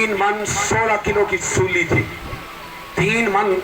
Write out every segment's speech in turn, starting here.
3 मन 16 किलो की सूली थी, 3 मन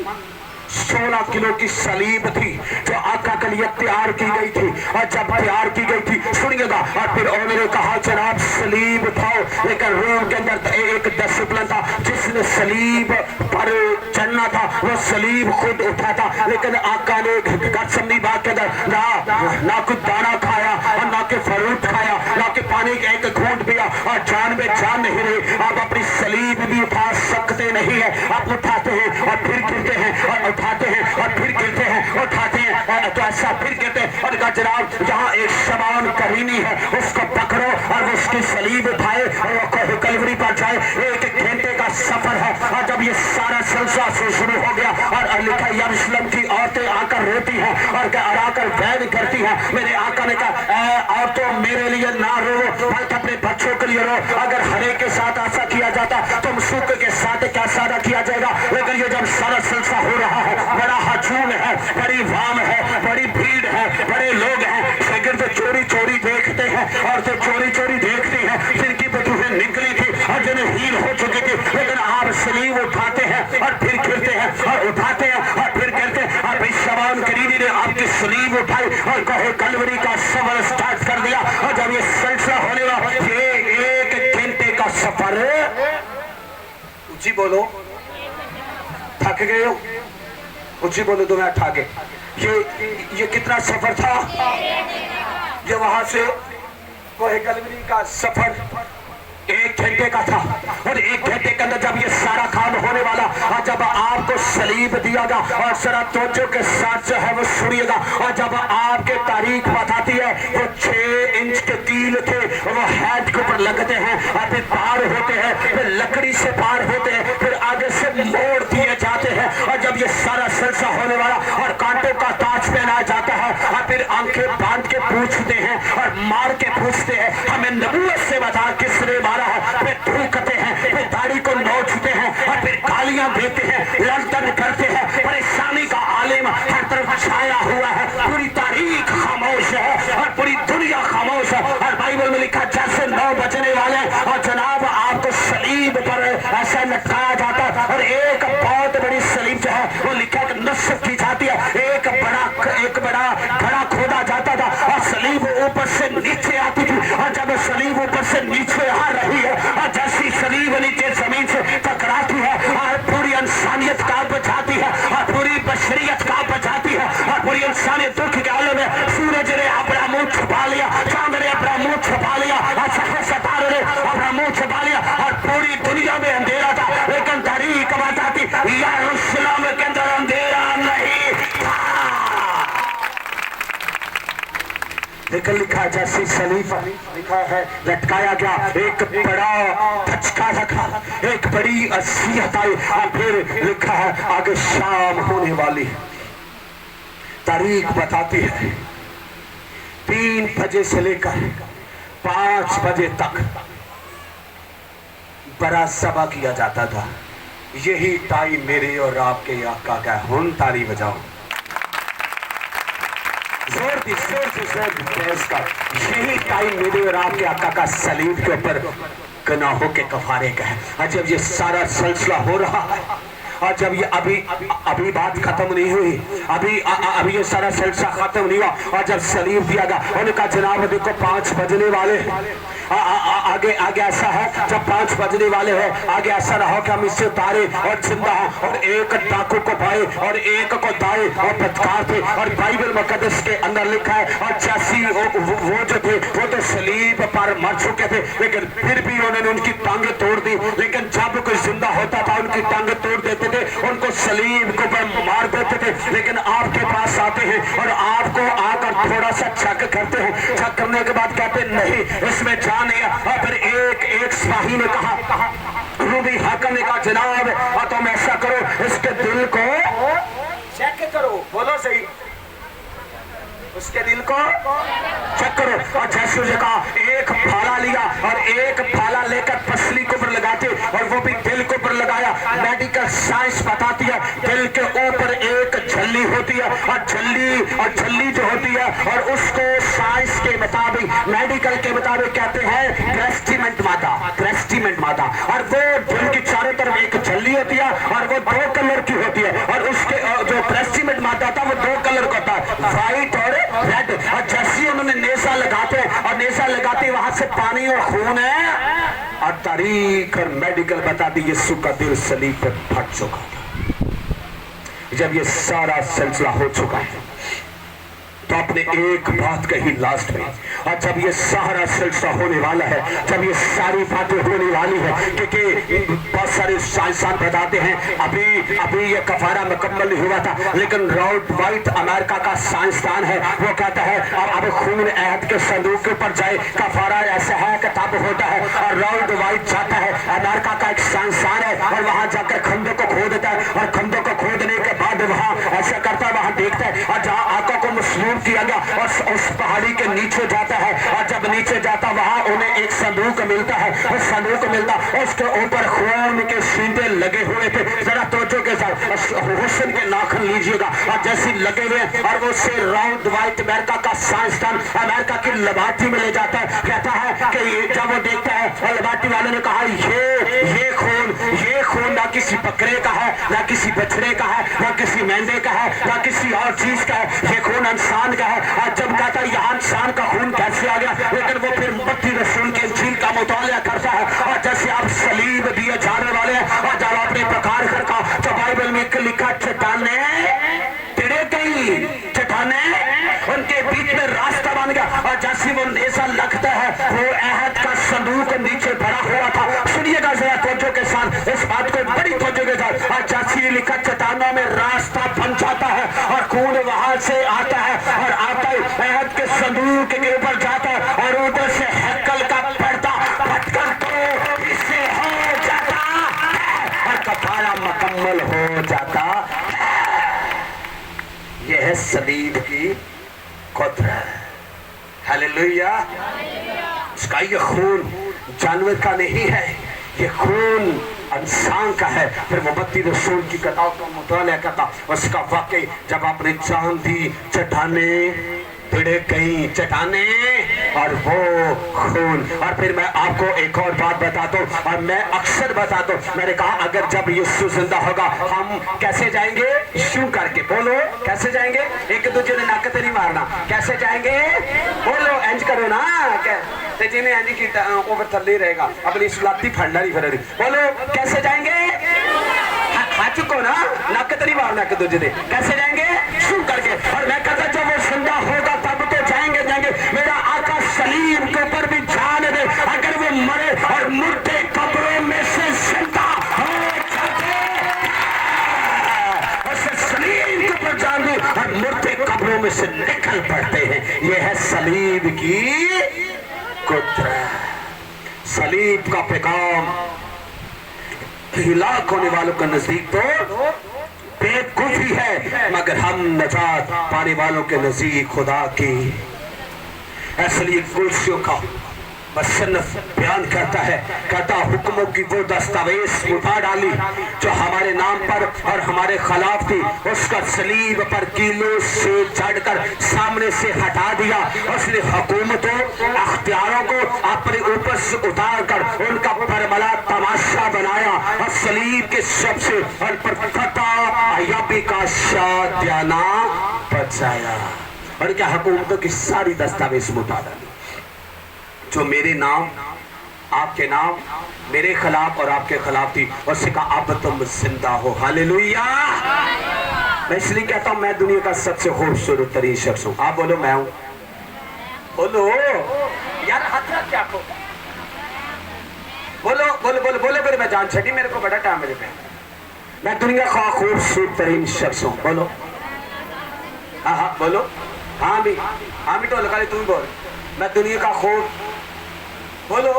16 किलो की सलीब थी जो आका के लिए तैयार की गई थी। और जब तैयार की गई थी, सुनिएगा, और फिर उन्होंने कहा जनाब सलीब उठाओ, लेकिन रूम के अंदर एक डिसिप्लिन था, जिसने सलीब पर चढ़ना था वो सलीब खुद उठा था। लेकिन आका ने गत्समनी बाग के अंदर ना कुछ दाना खाया और ना के फ्रूट खाया, ना के पानी का एक घूंट पिया, और जान में जान नहीं रही। आप अपनी सलीब भी उठा सकते नहीं है, आप उठाते हैं और फिर गिरते हैं और उठाते हैं और फिर गिरते हैं, उठाते हैं तो ऐसा फिर गिरते हैं। और कहा जनाब यहाँ एक शमान करीनी है, उसको पकड़ो और उसकी सलीब उठाए और वो कलवरी पर जाए। 1 घंटे का सफर है। और जब ये सारा सिलसिला शुरू हो गया और लिखा यरूशलेम की औरतें आकर रोती हैं और आकर वैन करती हैं। मेरे आका ने कहा औरतों मेरे लिए ना रो, बल्कि अपने बच्चों के लिए रो। अगर हरे के साथ ऐसा किया जाता तो मुसूक के साथ क्या सादा किया जाएगा। लेकिन ये जब सारा सिलसिला हो रहा है, बड़ा हजूम है, बड़ी वाम है, बड़ी भीड़ है, बड़े लोग हैं, शागिर्द चोरी चोरी देखते हैं और तो चोरी चोरी देखती हैं, जिनकी बटुएं निकली थी और जिन्हें हील हो चुकी थी। लेकिन आप सलीब उठाते हैं और फिर गिरते हैं और उठाते हैं और फिर गिरते हैं। और भाई शबान करीबी ने आपकी सलीब उठाई और कहे कलवरी का सफर स्टार्ट कर दिया। और जब ये सिलसिला होने वाला, ये 1 घंटे का सफर, ऊंची बोलो, थक गए हो, ऊंची बोलो तो मैं ठाके। ये कितना सफर था? ये वहां से कोहे कलवरी का सफर 1 घंटे का था। और 1 घंटे के अंदर जब ये सारा काम होने वाला और जब आपको सलीब दिया गया, और जरा तवज्जो के साथ जो है वो सुनिएगा, और जब आपके तारीख बताती है वो 6 इंच के तील थे, वो हेड के ऊपर लगते हैं और फिर पार होते हैं, फिर लकड़ी से पार होते हैं, फिर आगे से मोड़ दिए जाते हैं। और जब ये सारा सिलसिला होने वाला और कांटों का ताज पहनाया जाता है और फिर आंखें बांध के पूछते हैं और मार के पूछते हैं हमें नबूवत से बता किसने मारा है। फिर थूकते हैं, फिर दाढ़ी को नोचते हैं और फिर गालियां देते हैं, लड़तन करते हैं। परेशानी का आलिम हर तरफ छाया हुआ है, पूरी तारीख खामोश है और पूरी दुनिया खामोश है। और बाइबल में लिखा जैसे 9 बजने वाले और जनाब आपको सलीब पर ऐसा लटकाया जाता है और एक बहुत बड़ी सलीब जो है वो लिखा नस्ब की जाती है। एक बड़ा घड़ा खोदा जाता था और सलीब ऊपर से नीचे आती थी। और जब सलीब ऊपर से नीचे आ रही है और जैसी सलीब नीचे जमीन से टकराती है और पूरी इंसानियत कांप जाती है और पूरी बशरियत कांप जाती है और पूरी इंसानियत दुख के आलम में सूरज ने अपना मुंह छुपा लिया, चांद ने अपना मुंह छुपा लिया और सितारे ने अपना मुंह छुपा लिया और पूरी दुनिया में अंधेरा था। लेकिन तारीख बताती यरूशलेम के अंदर अंधेरा नहीं था। लेकिन लिखा जैसी सलीब लिखा है लटकाया गया, एक बड़ा धचका लगा, एक बड़ी असीयत आई और फिर लिखा है आगे शाम होने वाली। तारीख बताती है 3 बजे से लेकर 5 बजे तक बड़ा सभा किया जाता था। यही टाइम मेरे और आपके आका का है। हुन ताली बजाओ, जोर से इसका। यही टाइम मेरे और आपके आका का सलीब के ऊपर गुनाहों के कफारे का है। और जब ये सारा सिलसिला हो रहा है और जब ये अभी बात खत्म नहीं हुई, अभी ये सारा सिलसिला खत्म नहीं हुआ और जब सलीब दिया गया उनका जनाब देखो 5 बजने वाले आगे ऐसा है जब 5 बजने वाले हैं, आगे ऐसा रहा कि हम इससे उतारे और जिंदा हैं। और एक डाकू को बाएं और एक को दाएं और बदकार थे। और बाइबल मुकद्दस के अंदर लिखा है और जैसी वो जो थे वो तो सलीब पर मर चुके थे, लेकिन फिर भी उन्होंने उनकी टांगें तोड़ दी। लेकिन जब कोई जिंदा होता था उनकी टांगें तोड़ देते थे, उनको सलीब को पर मार देते थे। लेकिन आपके पास आते हैं और आपको आकर थोड़ा सा चेक करते हैं, चेक करने के बाद कहते नहीं इसमें जान नहीं है। और फिर एक सिपाही ने कहा, रूबी हाकिम ने कहा जनाब और तुम ऐसा करो इसके दिल को चेक करो, बोलो सही, उसके दिल को चेक करो। और जैसे उसने कहा एक फाला लिया और एक फाला लेकर पसली के ऊपर लगाते और वो भी दिल के ऊपर लगाया। मेडिकल साइंस बताती है दिल के ऊपर एक झल्ली होती है और झल्ली जो होती है और उसको साइंस के मुताबिक मेडिकल के मुताबिक कहते हैं क्रेस्टिमेंट मादा। और वो दिल होती है और वो 2 कलर की होती है, और उसके जो प्रेस्टिमेट माता था वो 2 कलर का होता है, व्हाइट और रेड। और जैसे उन्होंने नेजा लगाते और नेजा लगाते वहां से पानी और खून है, और तारीख और मेडिकल बताती यीशु का दिल सलीब पर फट चुका था। जब ये सारा सिलसिला हो चुका है तो आपने एक बात कही लास्ट में, और जब ये सारा सिलसिला होने वाला है, जब ये सारी बातें होने वाली है, क्योंकि बहुत सारे साइंसदान बताते हैं अभी ये कफारा मुकम्मल नहीं हुआ था, लेकिन रॉबर्ट वाइट अमेरिका का साइंसदान है, वो कहता है अब खून अहद के संदूक के ऊपर जाए, कफारा ऐसा है कि तब होता है। और रॉबर्ट वाइट जाता है, अमेरिका का एक साइंसदान है, और वहां जाकर खंडों को खोदता है, और खंडों को खोदने के बाद वहां ऐसा करता है, वहां देखता है, और जहां आका को मसलूम किया गया और उस पहाड़ी के नीचे जाता है, और जब नीचे जाता वहां उन्हें एक संदूक मिलता है, उस संदूक मिलता उसके ऊपर खून के सींटे लगे हुए थे। जरा तवज्जो के साथ हुस्न के नाखून लीजिएगा, और जैसे लगे हुए, और वो से राउंड वाइट अमेरिका का साइंसदान अमेरिका की लेबोरेटरी में ले जाता है, कहता है कि जब वो देखता है, और लेबोरेटरी वाले ने कहा ये खून ना किसी बकरे का है, ना किसी बछड़े का है, ना किसी मेंढे का है, ना किसी और चीज का है, ये खून इंसान का है। और जब कहता है यहाँ इंसान का खून कैसे आ गया, लेकिन वो फिर मत्ती रसूल के इंजील का मुताला करता है, और जैसे आप सलीब दिए जाने वाले हैं, और जब आपने प्रकार का जो बाइबल में लिखा चट्टाने टिड़े गई, चट्टाने उनके बीच में रास्ता बन गया, और जैसे वो नेजा लगता है वो अहद का संदूक नीचे भरा हुआ था। सुनिएगा जरा तवज्जो के साथ इस बात को, बड़ी तवज्जो के साथ, और जैसे लिखा चट्टानों में रास्ता बन जाता है, और खून वहां से आता है, और आता ही अहद के संदूक के ऊपर जाता है, और उधर से हैकल का पर्दा फटकर तो इससे हो जाता है, और कफारा मुकम्मल हो जाता है। यह है सलीब की कुदरत। हालेलुया। इसका ये खून जानवर का नहीं है, ये खून इंसान का है। फिर मोहम्मदी रसूल की कथाओं का मुताला करता, उसका वाकई जब आपने जान दी, चट्टाने भिड़ गई, चट्टाने और वो खून। और फिर मैं आपको एक और बात बताता हूँ, और मैं अक्सर बताता हूँ, मैंने कहा अगर जब यीशु जिंदा होगा हम कैसे जाएंगे, यूं करके बोलो कैसे जाएंगे, एक दूसरे ने नाक नहीं मारना, कैसे जाएंगे बोलो, इंज करो ना, जिन्हें इंज किया वो थल्ले रहेगा, अपनी सुलाती फंडा नहीं फिर बोलो कैसे जाएंगे, हाथ चुको ना, नाक नहीं मारना एक दूसरे ने, कैसे जाएंगे यूं करके। और मैं कहता जब वो जिंदा होगा तब तो जाएंगे। मेरा आका सलीब के ऊपर भी जान दे, अगर वो मरे और मुर्दे कब्रों में से जिंदा हो जाते, सलीब के ऊपर जान दे और मुर्दे कब्रों में से निकल पड़ते हैं। ये है सलीब की कुदरत। सलीब का पैगाम हिलाक होने वालों के नजदीक तो बेवकूफी है, मगर हम नजात पाने वालों के नजदीक खुदा की। इसलिए कुर्सियों का मुसन्निफ बयान करता है, कहता हुक्मों की वो दस्तावेज उठा डाली जो हमारे नाम पर और हमारे खिलाफ थी, उसका सलीब पर कीलों से चढ़कर सामने से हटा दिया। उसने हुकूमतों अख्तियारों को अपने ऊपर से उतार कर उनका बरमला तमाशा बनाया, और सलीब के सबसे का शादियाना बचाया। और क्या हुकूमतों की सारी दस्तावेज उठा डाली जो मेरे नाम, आपके नाम, मेरे खिलाफ और आपके खिलाफ थी, उससे कहा अब तुम जिंदा हो। हालेलुया। मैं इसलिए कहता हूं मैं दुनिया का सबसे खूबसूरत तरीन शख्स हूं। आप बोलो मैं हूं, बोलो यार, हाथ रख क्या को बोलो बोलो बोलो बोलो बोलो, मैं जान छठी, मेरे को बड़ा टाइम मेरे पे, मैं दुनिया का खूबसूरत तरीन शख्स हूं। बोलो हाँ हाँ बोलो, हाँ भी तो लगा ले, तू भी बोल, मैं दुनिया का खूब बोलो,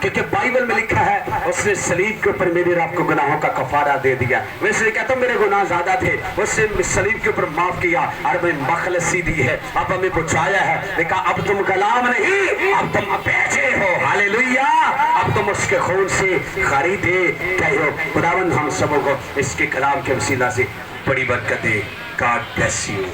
क्योंकि बाइबल में लिखा है उसने सलीब के ऊपर मेरे आपको गुनाहों का कफारा दे दिया। मैं इसलिए कहता हूं मेरे गुनाह ज्यादा थे, उसने सलीब के ऊपर माफ किया और हमें मखलसी दी है, अब हमें बचाया है। देखा अब तुम गुलाम नहीं, अब तुम बेचे हो। हालेलुया। अब तुम उसके खून से खरीदे गए हो। खुदावंद हम सबों को इसके कलाम के वसीला से बड़ी बरकत दे। God bless you.